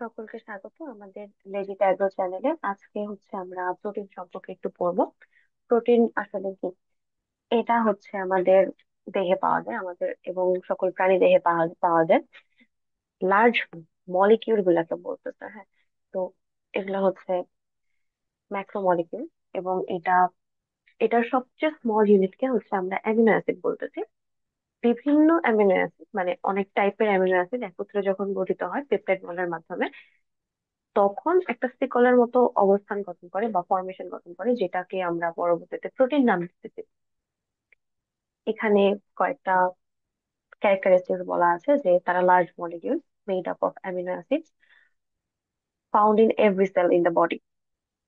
সকলকে স্বাগত আমাদের লেডি ট্যাগো চ্যানেলে। আজকে হচ্ছে আমরা প্রোটিন সম্পর্কে একটু পড়বো। প্রোটিন আসলে কি? এটা হচ্ছে আমাদের দেহে পাওয়া যায়, আমাদের এবং সকল প্রাণী দেহে পাওয়া পাওয়া যায় লার্জ মলিকিউল গুলাকে বলতেছে। হ্যাঁ, তো এগুলো হচ্ছে ম্যাক্রোমলিকিউল, এবং এটার সবচেয়ে স্মল ইউনিটকে হচ্ছে আমরা অ্যামিনো অ্যাসিড বলতেছি। বিভিন্ন অ্যামিনো অ্যাসিড মানে অনেক টাইপের অ্যামিনো অ্যাসিড একত্রে যখন গঠিত হয় পেপটাইড বন্ডের মাধ্যমে, তখন একটা সিকলের মতো অবস্থান গঠন করে বা ফরমেশন গঠন করে, যেটাকে আমরা পরবর্তীতে প্রোটিন নাম দিতেছি। এখানে কয়েকটা ক্যারেক্টারিস্টিক্স বলা আছে যে তারা large molecule made up of amino acids found in every cell in the body,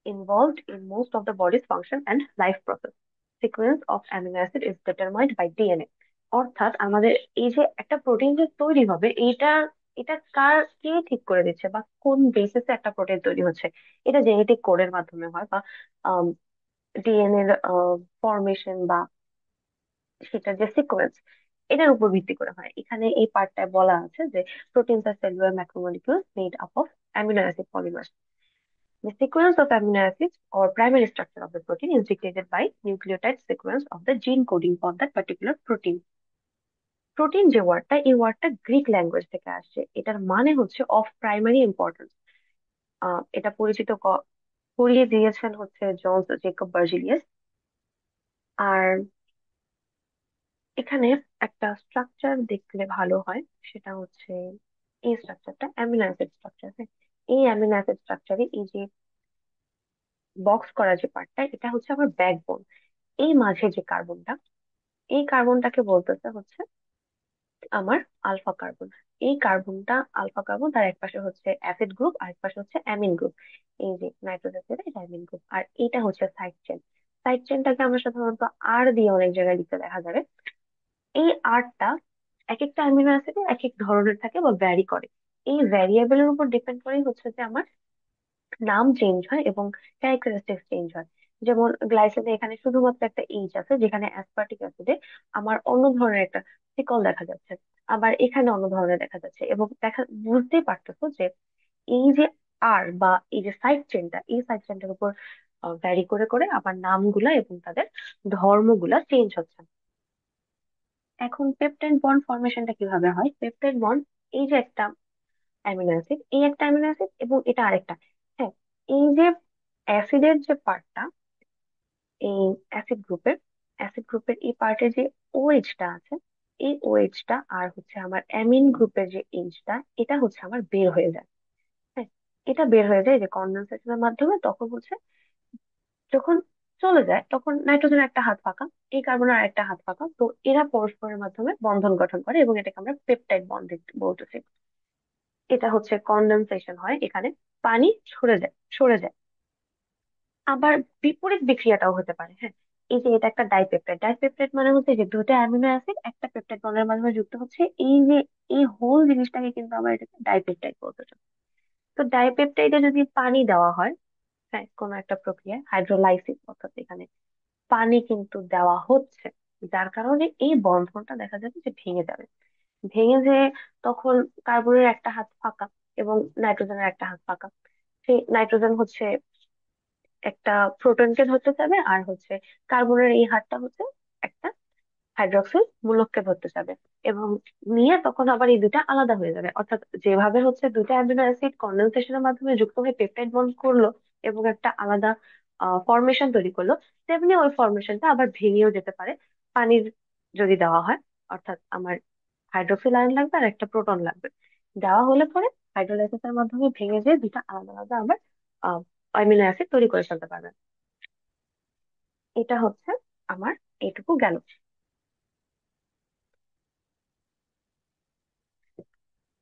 involved in most of the body's function and life process. Sequence of amino acid is determined by DNA. অর্থাৎ আমাদের এই যে একটা protein যে তৈরি হবে, এটা এটা কে ঠিক করে দিচ্ছে বা কোন বেসিসে একটা প্রোটিন তৈরি হচ্ছে? এটা জেনেটিক কোডের মাধ্যমে হয়, বা ডিএনএ এর ফরমেশন বা সেটার যে সিকোয়েন্স, এটার উপর ভিত্তি করে হয়। এখানে এই পার্টটায় বলা আছে যে প্রোটিনস আর cellular macromolecules made up of amino acid polymers. The sequence of amino acids or primary structure of the protein is dictated by nucleotide sequence of the gene coding for that particular protein. Protein যে ওয়ার্ডটা, এই ওয়ার্ডটা Greek language থেকে আসছে। এটার মানে হচ্ছে of primary importance. এটা করিয়ে দিয়েছেন হচ্ছে জনস জেকব বার্জিলিয়াস। আর এখানে একটা স্ট্রাকচার দেখলে ভালো হয়, সেটা হচ্ছে এই স্ট্রাকচারটা অ্যামিনো অ্যাসিড স্ট্রাকচার। এই অ্যামিনো অ্যাসিড স্ট্রাকচারে এই যে বক্স করা যে পার্টটা, এটা হচ্ছে আমার ব্যাকবোন। এই মাঝে যে কার্বনটা, এই কার্বনটাকে বলতেছে হচ্ছে আমার আলফা কার্বন। এই কার্বনটা আলফা কার্বন, তার এক পাশে হচ্ছে অ্যাসিড গ্রুপ আর এক পাশে হচ্ছে অ্যামিন গ্রুপ। এই যে নাইট্রোজেন এটা অ্যামিন গ্রুপ, আর এটা হচ্ছে সাইড চেন। সাইড চেনটাকে আমরা সাধারণত আর দিয়ে অনেক জায়গায় লিখতে দেখা যাবে। এই আরটা এক একটা অ্যামিনো অ্যাসিডে এক এক ধরনের থাকে বা ভ্যারি করে। এই ভ্যারিয়েবলের উপর ডিপেন্ড করেই হচ্ছে যে আমার নাম চেঞ্জ হয় এবং ক্যারেক্টারিস্টিক্স চেঞ্জ হয়। যেমন গ্লাইসিনে এখানে শুধুমাত্র একটা এইচ আছে, যেখানে অ্যাসপার্টিক অ্যাসিডে আমার অন্য ধরনের একটা সিকল দেখা যাচ্ছে, আবার এখানে অন্য ধরনের দেখা যাচ্ছে। এবং বুঝতেই পারতেছো যে এই যে আর বা এই যে সাইড চেনটা, এই সাইড চেনটার উপর ভ্যারি করে করে আবার নামগুলা এবং তাদের ধর্মগুলা চেঞ্জ হচ্ছে। এখন পেপটাইড বন্ড ফরমেশনটা কিভাবে হয়? পেপটাইড বন্ড, এই যে একটা অ্যামিনো অ্যাসিড, এই একটা অ্যামিনো অ্যাসিড এবং এটা আরেকটা। হ্যাঁ, এই যে অ্যাসিডের যে পার্টটা, এই অ্যাসিড গ্রুপের এই পার্টে যে ওএইচটা আছে, এই ওএইচটা আর হচ্ছে আমার অ্যামিন গ্রুপের যে এইচটা, এটা হচ্ছে আমার বের হয়ে যায়। হ্যাঁ, এটা বের হয়ে যায় যে কন্ডেনসেশনের মাধ্যমে। তখন হচ্ছে যখন চলে যায়, তখন নাইট্রোজেনের একটা হাত ফাঁকা, এই কার্বনের একটা হাত ফাঁকা, তো এরা পরস্পরের মাধ্যমে বন্ধন গঠন করে এবং এটাকে আমরা পেপটাইড বন্ড বলতেছি। এটা হচ্ছে কন্ডেনসেশন হয়, এখানে পানি সরে যায়। আবার বিপরীত বিক্রিয়াটাও হতে পারে। হ্যাঁ, এই যে এটা একটা ডাইপেপটাইড। ডাইপেপটাইড মানে হচ্ছে যে দুটো অ্যামিনো অ্যাসিড একটা পেপটাইড বন্ডের মাধ্যমে যুক্ত হচ্ছে। এই যে এই হোল জিনিসটাকে কিন্তু আমরা এটাকে ডাইপেপটাইড বলতে চাই। তো ডাইপেপটাইডে যদি পানি দেওয়া হয়, হ্যাঁ, কোনো একটা প্রক্রিয়ায় হাইড্রোলাইসিস, অর্থাৎ এখানে পানি কিন্তু দেওয়া হচ্ছে, যার কারণে এই বন্ধনটা দেখা যাবে যে ভেঙে যাবে। ভেঙে যে তখন কার্বনের একটা হাত ফাঁকা এবং নাইট্রোজেনের একটা হাত ফাঁকা। সেই নাইট্রোজেন হচ্ছে একটা প্রোটনকে ধরতে চাবে, আর হচ্ছে কার্বনের এই হাতটা হচ্ছে একটা হাইড্রক্সিল মূলককে ধরতে চাবে, এবং নিয়ে তখন আবার এই দুটা আলাদা হয়ে যাবে। অর্থাৎ যেভাবে হচ্ছে দুটা অ্যামিনো অ্যাসিড কন্ডেনসেশনের মাধ্যমে যুক্ত হয়ে পেপটাইড বন্ড করলো এবং একটা আলাদা ফরমেশন তৈরি করলো, তেমনি ওই ফরমেশনটা আবার ভেঙেও যেতে পারে পানির যদি দেওয়া হয়। অর্থাৎ আমার হাইড্রোক্সিল আয়ন লাগবে আর একটা প্রোটন লাগবে, দেওয়া হলে পরে হাইড্রোলাইসিসের মাধ্যমে ভেঙে যেয়ে দুটা আলাদা আলাদা আবার অ্যামিনো অ্যাসিড তৈরি করে ফেলতে পারবে। এটা হচ্ছে আমার এইটুকু গেল।